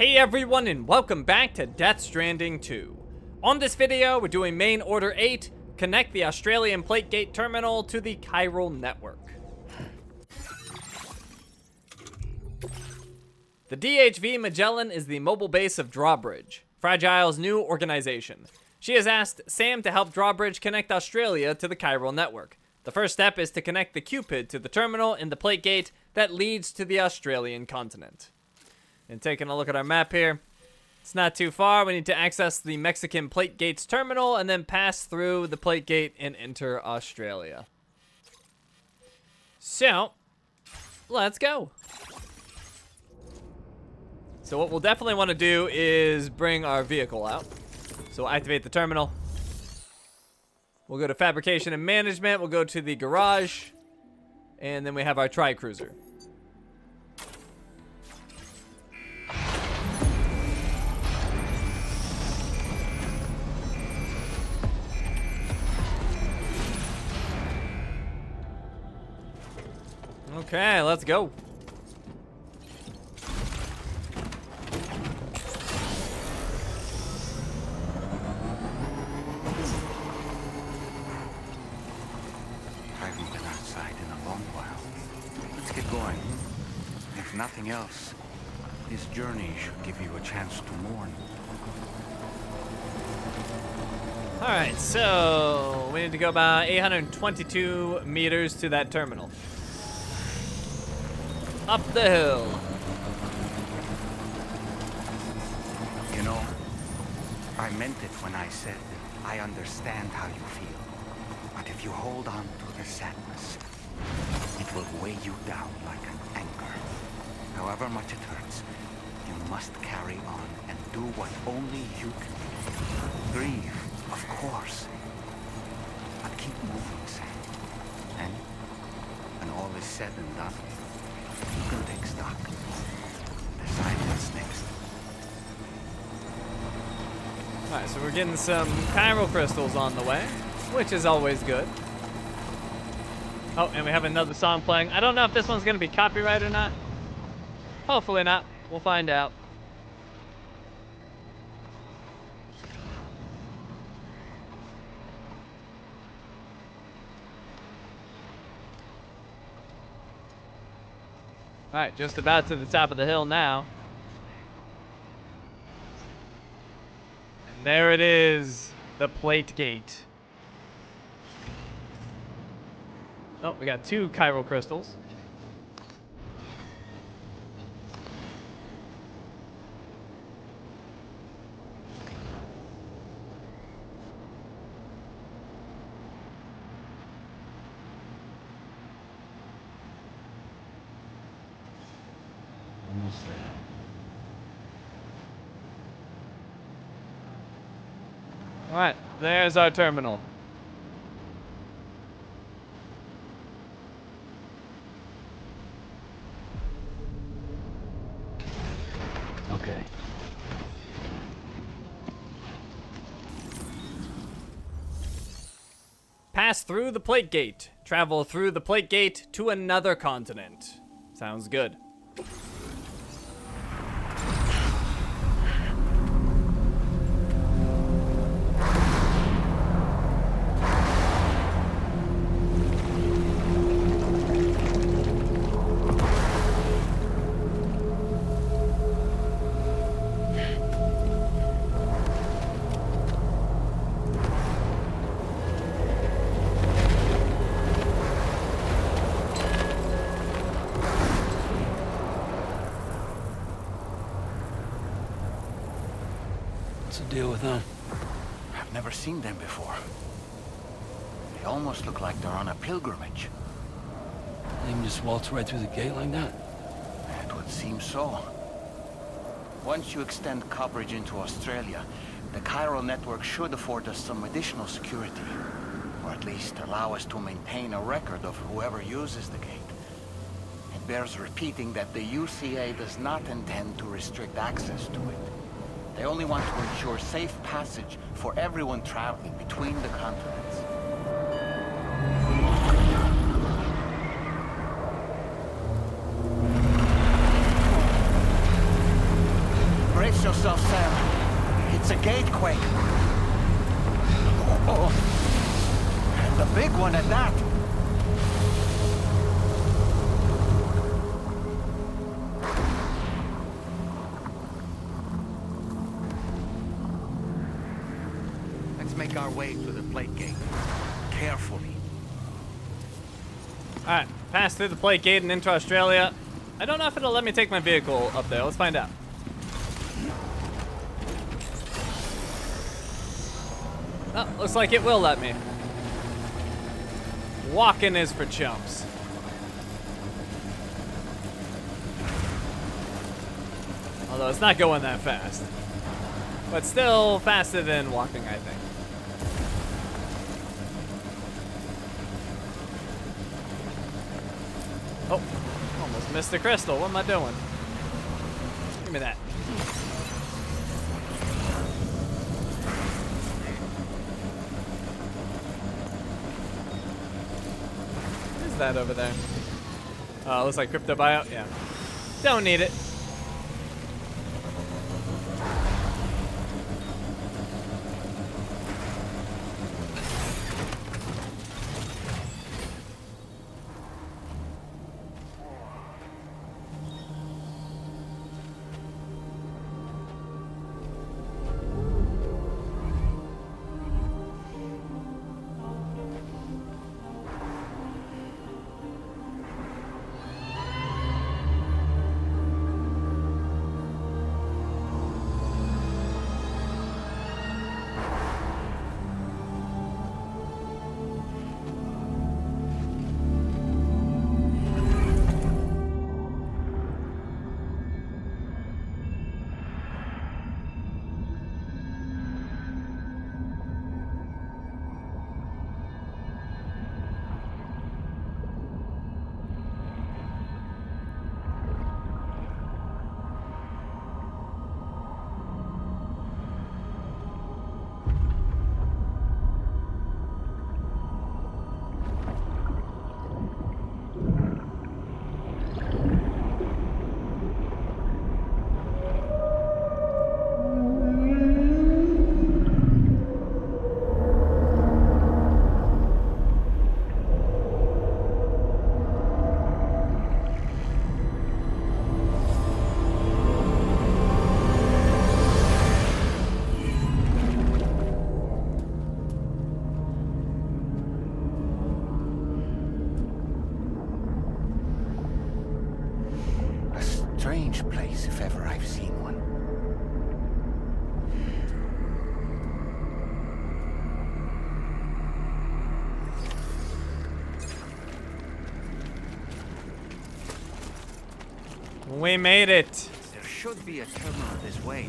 Hey everyone, and welcome back to Death Stranding 2. On this video, we're doing Main Order 8, connect the Australian Plate Gate Terminal to the Chiral network. The DHV Magellan is the mobile base of Drawbridge, Fragile's new organization. She has asked Sam to help Drawbridge connect Australia to the Chiral network. The first step is to connect the Cupid to the terminal in the Plate Gate that leads to the Australian continent. And taking a look at our map here, it's not too far. We need to access the Mexican Plate Gates terminal and then pass through the Plate Gate and enter Australia. So, let's go. So what we'll definitely want to do is bring our vehicle out. So we'll activate the terminal. We'll go to fabrication and management. We'll go to the garage. And then we have our tri-cruiser. Okay, let's go. I haven't been outside in a long while. Let's get going. If nothing else, this journey should give you a chance to mourn. Alright, so we need to go about 822 meters to that terminal. Up the hill. You know, I meant it when I said I understand how you feel. But if you hold on to the sadness, it will weigh you down like an anchor. However much it hurts, you must carry on and do what only you can do. Grieve, of course. But keep moving, Sam. And when all is said and done, you can take stock. Decide what's next. Alright, so we're getting some chiral crystals on the way, which is always good. Oh, and we have another song playing. I don't know if this one's going to be copyrighted or not. Hopefully not. We'll find out. Alright, just about to the top of the hill now. And there it is, the Plate Gate. Oh, we got 2 chiral crystals. Alright, there's our terminal. Okay. Pass through the Plate Gate. Travel through the Plate Gate to another continent. Sounds good. What's the deal with them? I've never seen them before. They almost look like they're on a pilgrimage. They can just waltz right through the gate like that? It would seem so. Once you extend coverage into Australia, the Chiral network should afford us some additional security. Or at least allow us to maintain a record of whoever uses the gate. It bears repeating that the UCA does not intend to restrict access to it. They only want to ensure safe passage for everyone traveling between the continents. Brace yourself, Sam. It's a gatequake. Oh. And a big one at that. Let's make our way to the plate gate. Carefully. Alright, pass through the plate gate and into Australia. I don't know if it'll let me take my vehicle up there. Let's find out. Oh, looks like it will let me. Walking is for chumps. Although it's not going that fast. But still faster than walking, I think. Oh, almost missed the crystal. What am I doing? Give me that. What is that over there? Oh, looks like crypto buyout. Yeah. Don't need it. Strange place, if ever I've seen one. We made it. There should be a terminal this way.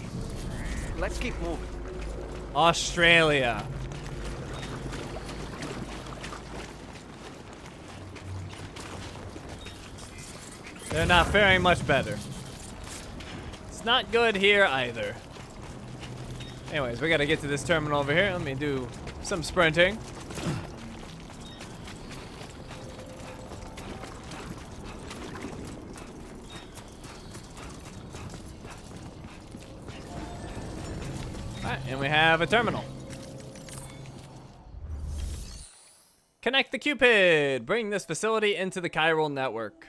Let's keep moving. Australia. They're not faring much better. It's not good here either. Anyways, we gotta get to this terminal over here. Let me do some sprinting. Alright, and we have a terminal. Connect the Cupid. Bring this facility into the Chiral network.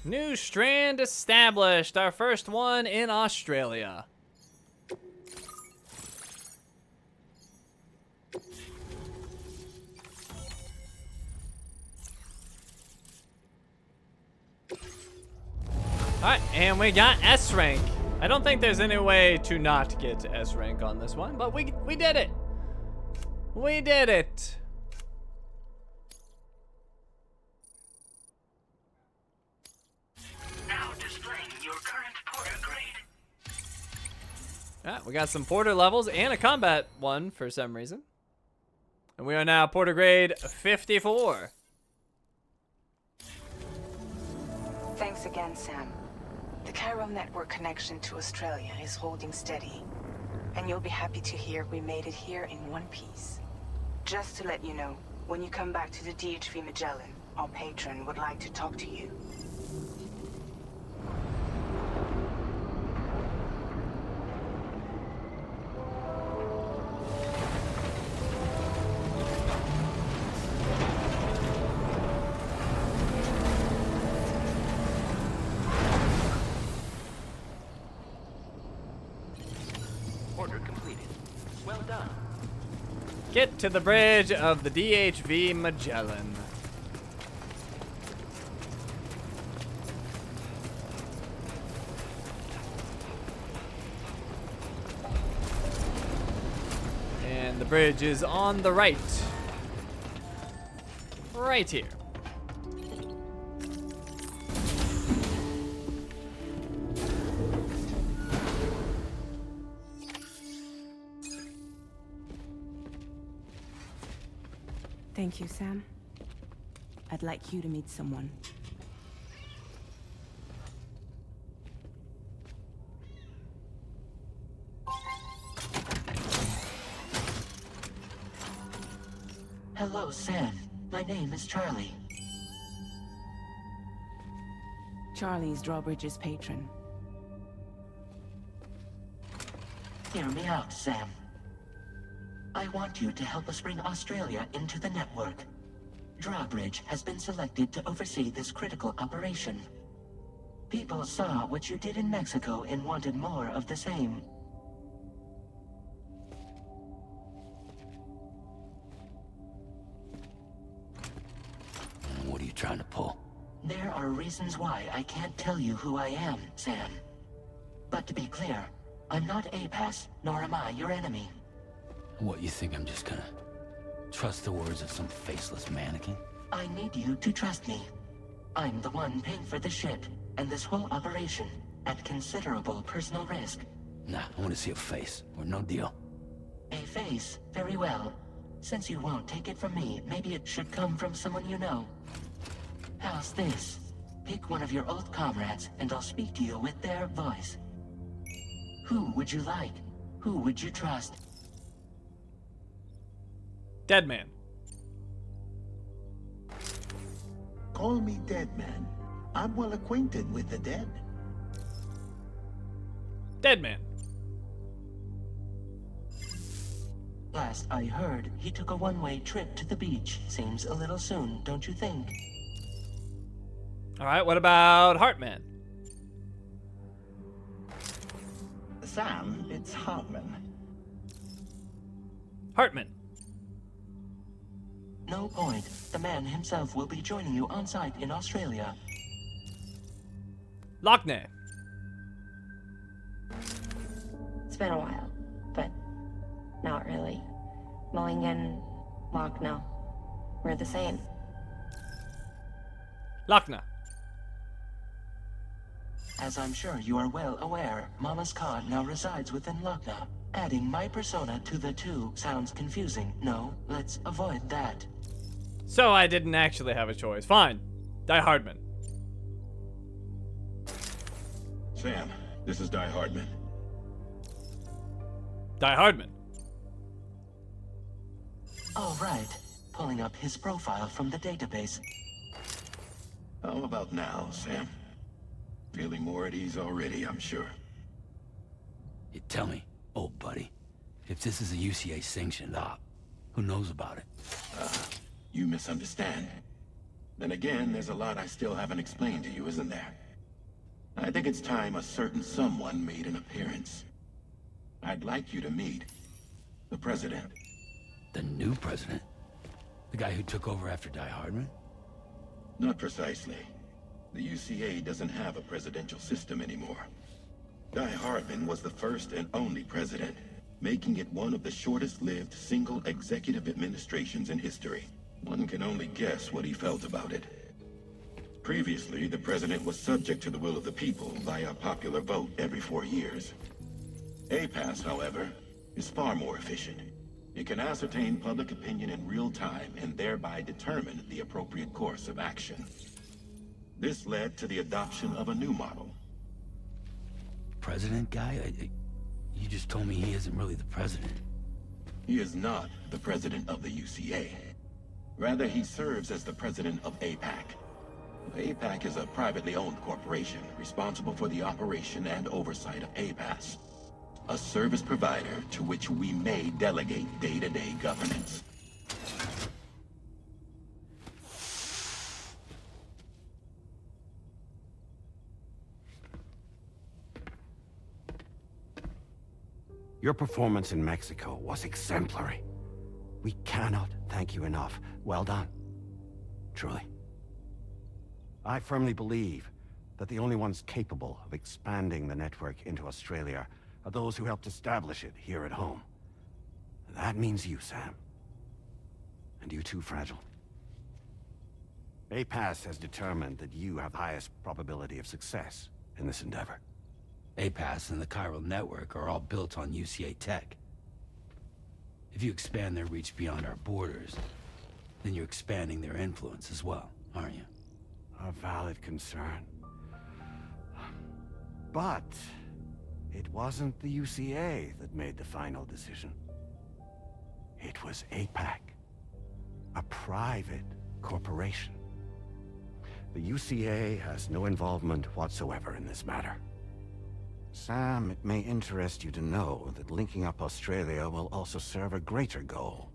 New strand established, our first one in Australia. Alright, and we got S rank. I don't think there's any way to not get S rank on this one, but we did it. We did it. We got some porter levels and a combat one for some reason. And we are now porter grade 54. Thanks again, Sam. The Chiral network connection to Australia is holding steady. And you'll be happy to hear we made it here in one piece. Just to let you know, when you come back to the DHV Magellan, our patron would like to talk to you. Order completed. Well done. Get to the bridge of the DHV Magellan. And the bridge is on the right. Right here. Thank you, Sam. I'd like you to meet someone. Hello, Sam. My name is Charlie. Charlie's Drawbridge's patron. Hear me out, Sam. I want you to help us bring Australia into the network. Drawbridge has been selected to oversee this critical operation. People saw what you did in Mexico and wanted more of the same. What are you trying to pull? There are reasons why I can't tell you who I am, Sam. But to be clear, I'm not APAS, nor am I your enemy. What, you think I'm just gonna trust the words of some faceless mannequin? I need you to trust me. I'm the one paying for the ship, and this whole operation, at considerable personal risk. Nah, I want to see a face, or no deal. A face? Very well. Since you won't take it from me, maybe it should come from someone you know. How's this? Pick one of your old comrades, and I'll speak to you with their voice. Who would you like? Who would you trust? Dead man. Call me Dead Man. I'm well acquainted with the dead. Dead man. Last I heard, he took a one-way trip to the beach. Seems a little soon, don't you think? Alright, what about Heartman? Sam, it's Hartman. Hartman. No point. The man himself will be joining you on site in Australia. Lochne. It's been a while, but not really. Mulligan, Lochno, we're the same. Lochna. As I'm sure you are well aware, Mama's Khan now resides within Lochna. Adding my persona to the two sounds confusing. No, let's avoid that. So I didn't actually have a choice. Fine. Die Hardman. Sam, this is Die Hardman. Die Hardman. All right. Pulling up his profile from the database. How about now, Sam? Feeling more at ease already, I'm sure. You tell me, old buddy, if this is a UCA sanctioned op, who knows about it? You misunderstand. Then again, there's a lot I still haven't explained to you, isn't there? I think it's time a certain someone made an appearance. I'd like you to meet the president. The new president? The guy who took over after Die Hardman? Not precisely. The UCA doesn't have a presidential system anymore. Die Hardman was the first and only president, making it one of the shortest-lived single executive administrations in history. One can only guess what he felt about it. Previously, the president was subject to the will of the people via popular vote every 4 years. APAS, however, is far more efficient. It can ascertain public opinion in real time and thereby determine the appropriate course of action. This led to the adoption of a new model. President guy? You just told me he isn't really the president. He is not the president of the UCA. Rather, he serves as the president of APAC. APAC is a privately owned corporation responsible for the operation and oversight of APAS, a service provider to which we may delegate day-to-day governance. Your performance in Mexico was exemplary. We cannot thank you enough. Well done. Truly. I firmly believe that the only ones capable of expanding the network into Australia are those who helped establish it here at home. That means you, Sam. And you too, Fragile. APAS has determined that you have the highest probability of success in this endeavor. APAS and the Chiral network are all built on UCA tech. If you expand their reach beyond our borders, then you're expanding their influence as well, aren't you? A valid concern. But it wasn't the UCA that made the final decision. It was APAC, a private corporation. The UCA has no involvement whatsoever in this matter. Sam, it may interest you to know that linking up Australia will also serve a greater goal.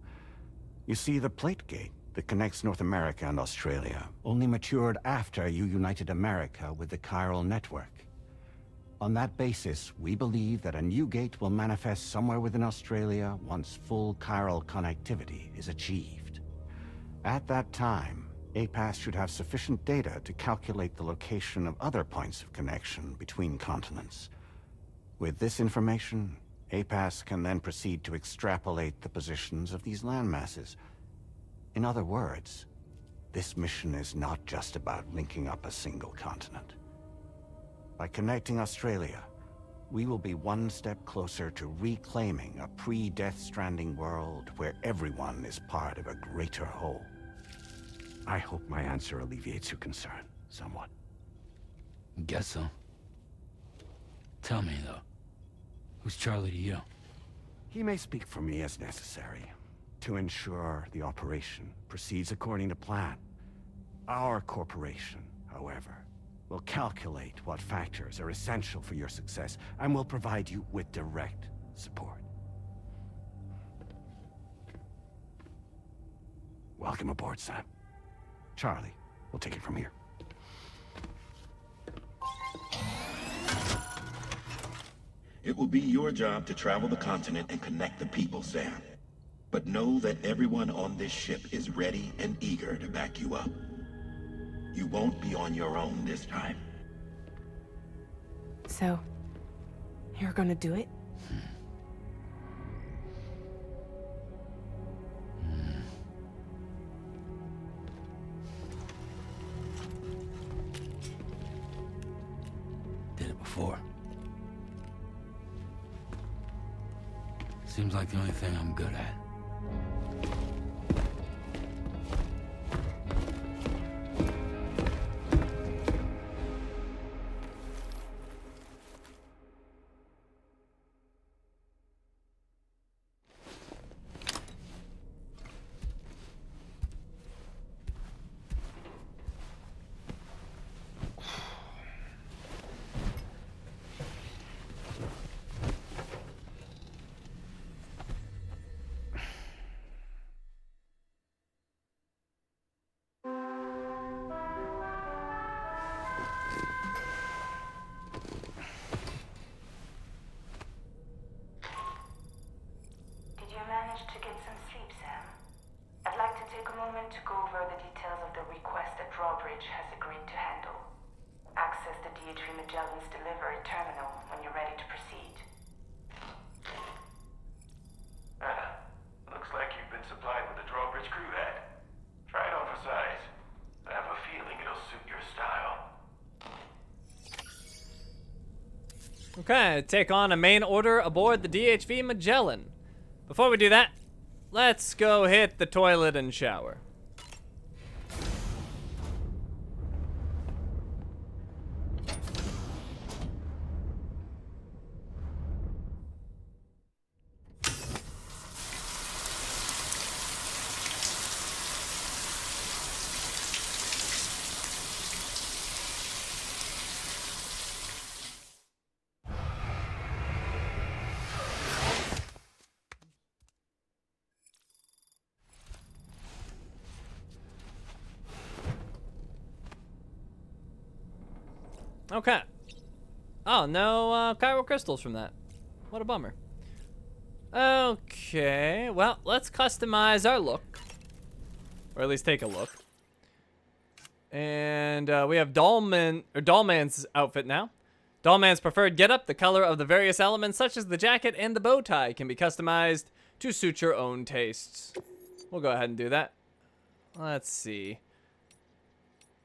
You see, the plate gate that connects North America and Australia only matured after you united America with the Chiral network. On that basis, we believe that a new gate will manifest somewhere within Australia once full Chiral connectivity is achieved. At that time, APAS should have sufficient data to calculate the location of other points of connection between continents. With this information, APAS can then proceed to extrapolate the positions of these landmasses. In other words, this mission is not just about linking up a single continent. By connecting Australia, we will be one step closer to reclaiming a pre-Death Stranding world where everyone is part of a greater whole. I hope my answer alleviates your concern somewhat. Guess so. Tell me, though, who's Charlie to you? He may speak for me as necessary to ensure the operation proceeds according to plan. Our corporation, however, will calculate what factors are essential for your success and will provide you with direct support. Welcome aboard, Sam. Charlie, we'll take it from here. It will be your job to travel the continent and connect the people, Sam. But know that everyone on this ship is ready and eager to back you up. You won't be on your own this time. So, you're gonna do it? Did it before. Seems like the only thing I'm good at. Okay, take on a main order aboard the DHV Magellan. Before we do that, let's go hit the toilet and shower. Okay. Oh, no chiral crystals from that. What a bummer. Okay, well, let's customize our look. Or at least take a look. And we have Dollman's outfit now. Dollman's preferred getup, the color of the various elements such as the jacket and the bow tie can be customized to suit your own tastes. We'll go ahead and do that. Let's see.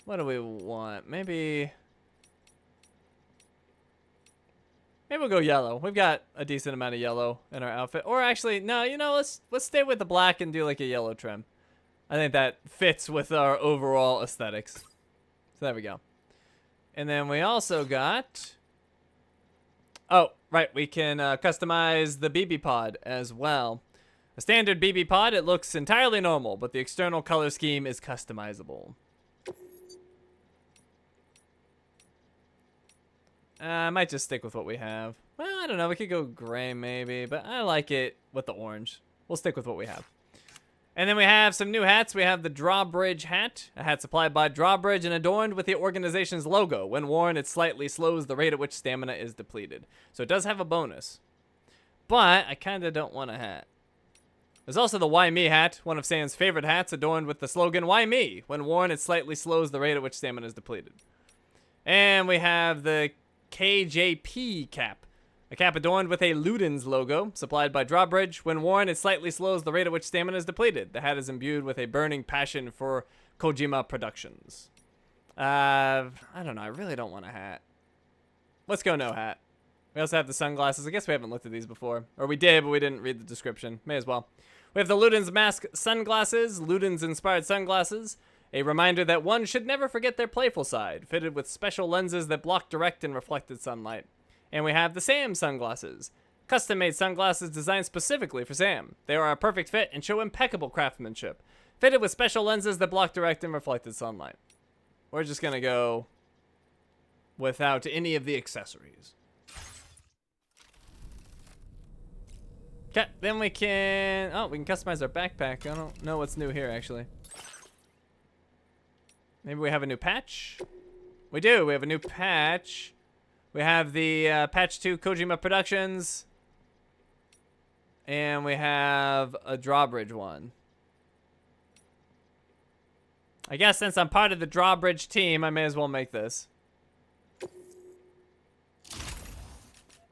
What do we want? Maybe we'll go yellow. We've got a decent amount of yellow in our outfit. Or actually, no, you know, let's stay with the black and do like a yellow trim. I think that fits with our overall aesthetics. So there we go. And then we also got... Oh, right, we can customize the BB pod as well. A standard BB pod, it looks entirely normal, but the external color scheme is customizable. I might just stick with what we have. Well, I don't know. We could go gray maybe, but I like it with the orange. We'll stick with what we have. And then we have some new hats. We have the Drawbridge hat, a hat supplied by Drawbridge and adorned with the organization's logo. When worn, it slightly slows the rate at which stamina is depleted. So it does have a bonus. But I kind of don't want a hat. There's also the Why Me hat, one of Sam's favorite hats, adorned with the slogan, Why Me? When worn, it slightly slows the rate at which stamina is depleted. And we have the KJP cap. A cap adorned with a Ludens logo, supplied by Drawbridge. When worn, it slightly slows the rate at which stamina is depleted. The hat is imbued with a burning passion for Kojima Productions. I don't know. I really don't want a hat. Let's go no hat. We also have the sunglasses. I guess we haven't looked at these before. Or we did, but we didn't read the description. May as well. We have the Ludens mask sunglasses. Ludens-inspired sunglasses. A reminder that one should never forget their playful side, fitted with special lenses that block direct and reflected sunlight. And we have the Sam sunglasses. Custom-made sunglasses designed specifically for Sam. They are a perfect fit and show impeccable craftsmanship, fitted with special lenses that block direct and reflected sunlight. We're just gonna go without any of the accessories. Okay, then we can customize our backpack. I don't know what's new here, actually. Maybe we have a new patch? We do. We have a new patch. We have the patch 2 Kojima Productions. And we have a Drawbridge one. I guess since I'm part of the Drawbridge team, I may as well make this.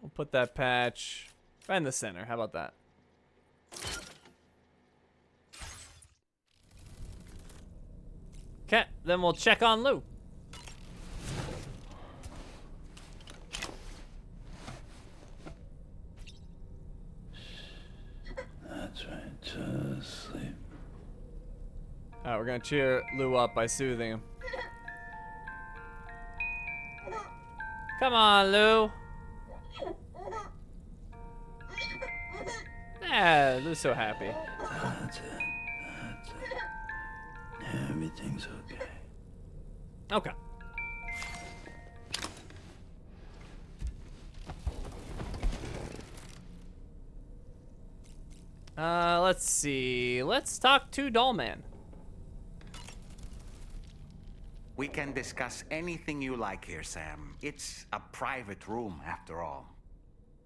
We'll put that patch right in the center. How about that? Okay, then we'll check on Lou. That's right, just sleep. Alright, we're gonna cheer Lou up by soothing him. Come on, Lou. Yeah, Lou's so happy. That's it. That's it. Everything's okay. Okay. Let's see. Let's talk to Dollman. We can discuss anything you like here, Sam. It's a private room, after all.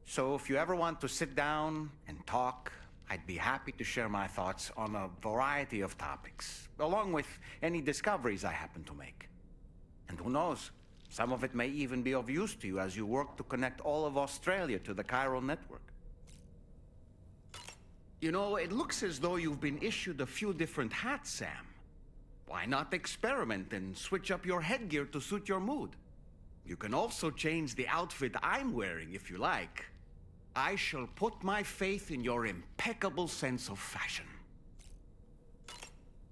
So if you ever want to sit down and talk, I'd be happy to share my thoughts on a variety of topics, along with any discoveries I happen to make. And who knows, some of it may even be of use to you as you work to connect all of Australia to the Chiral network. You know, it looks as though you've been issued a few different hats, Sam. Why not experiment and switch up your headgear to suit your mood? You can also change the outfit I'm wearing if you like. I shall put my faith in your impeccable sense of fashion.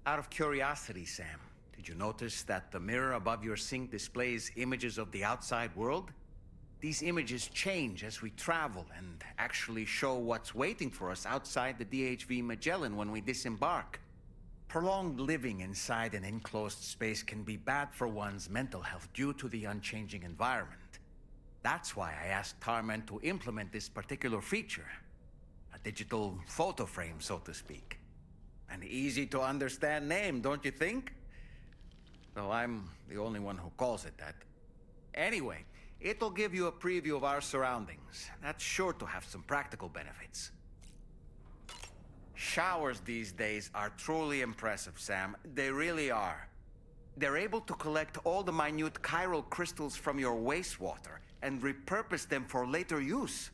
Out of curiosity, Sam, did you notice that the mirror above your sink displays images of the outside world? These images change as we travel and actually show what's waiting for us outside the DHV Magellan when we disembark. Prolonged living inside an enclosed space can be bad for one's mental health due to the unchanging environment. That's why I asked Tarman to implement this particular feature. A digital photo frame, so to speak. An easy to understand name, don't you think? Though I'm the only one who calls it that. Anyway, it'll give you a preview of our surroundings. That's sure to have some practical benefits. Showers these days are truly impressive, Sam. They really are. They're able to collect all the minute chiral crystals from your wastewater and repurpose them for later use.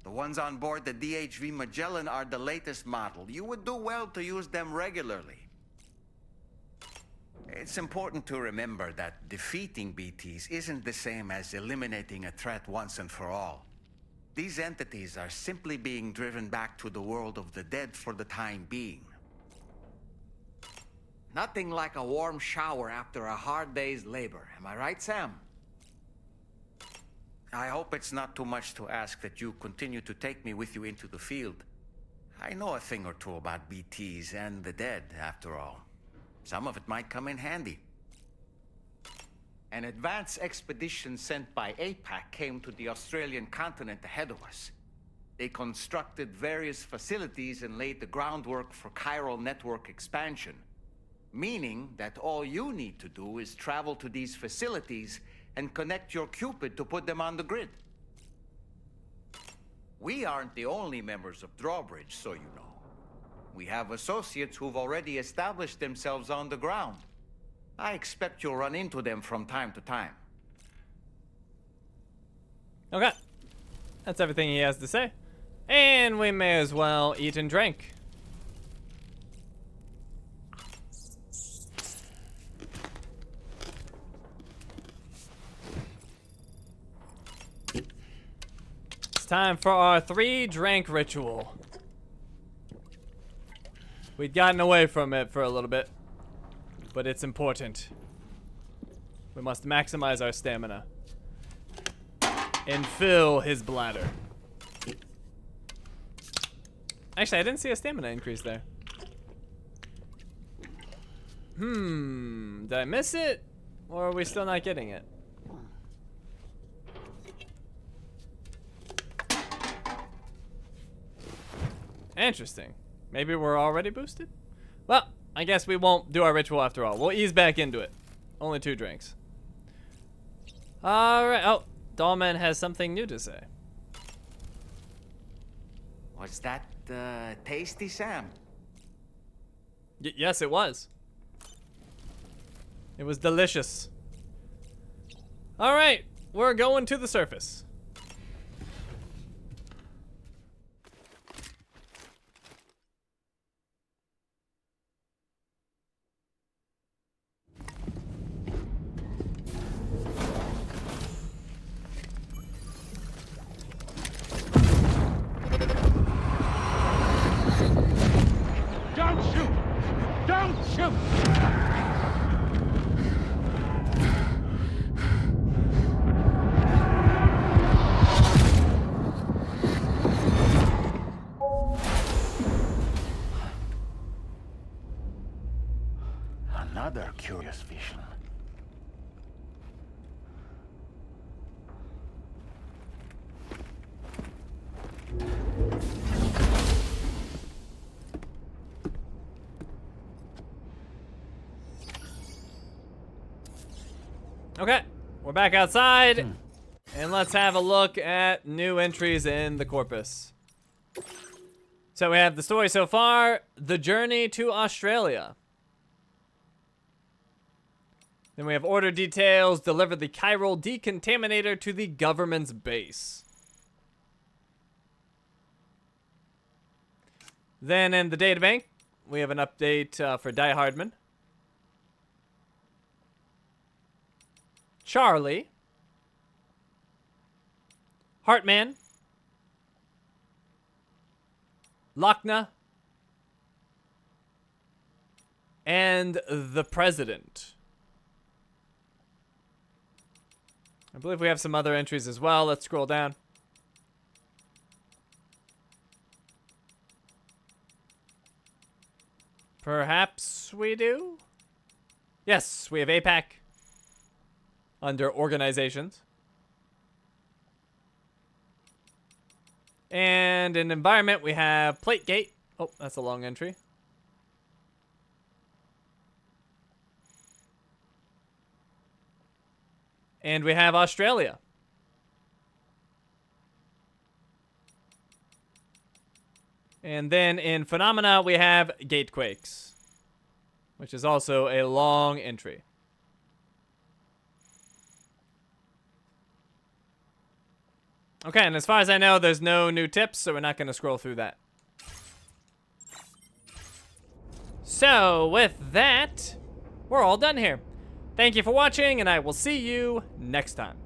The ones on board the DHV Magellan are the latest model. You would do well to use them regularly. It's important to remember that defeating BTs isn't the same as eliminating a threat once and for all. These entities are simply being driven back to the world of the dead for the time being. Nothing like a warm shower after a hard day's labor. Am I right, Sam? I hope it's not too much to ask that you continue to take me with you into the field. I know a thing or two about BTs and the dead, after all. Some of it might come in handy. An advance expedition sent by APAC came to the Australian continent ahead of us. They constructed various facilities and laid the groundwork for chiral network expansion. Meaning that all you need to do is travel to these facilities and connect your Cupid to put them on the grid. We aren't the only members of Drawbridge, so you know. We have associates who've already established themselves on the ground. I expect you'll run into them from time to time. Okay. That's everything he has to say. And we may as well eat and drink. It's time for our 3-drink ritual. We'd gotten away from it for a little bit, but it's important. We must maximize our stamina and fill his bladder. Actually, I didn't see a stamina increase there. Did I miss it? Or are we still not getting it? Interesting. Maybe we're already boosted? Well, I guess we won't do our ritual after all. We'll ease back into it. Only 2 drinks. Alright. Oh, Dollman has something new to say. Was that tasty, Sam? Yes, it was. It was delicious. Alright, we're going to the surface. Don't shoot! Don't shoot! Another curious vision. Okay, we're back outside, and let's have a look at new entries in the Corpus. So we have the story so far, the journey to Australia. Then we have order details, deliver the chiral decontaminator to the government's base. Then in the databank, we have an update for Die Hardman. Charlie, Heartman, Lochna, and the President. I believe we have some other entries as well. Let's scroll down. Perhaps we do? Yes, we have APAC under organizations. And in environment, we have Plategate. Oh, that's a long entry. And we have Australia. And then in phenomena, we have Gatequakes, which is also a long entry. Okay, and as far as I know, there's no new tips, so we're not going to scroll through that. So, with that, we're all done here. Thank you for watching, and I will see you next time.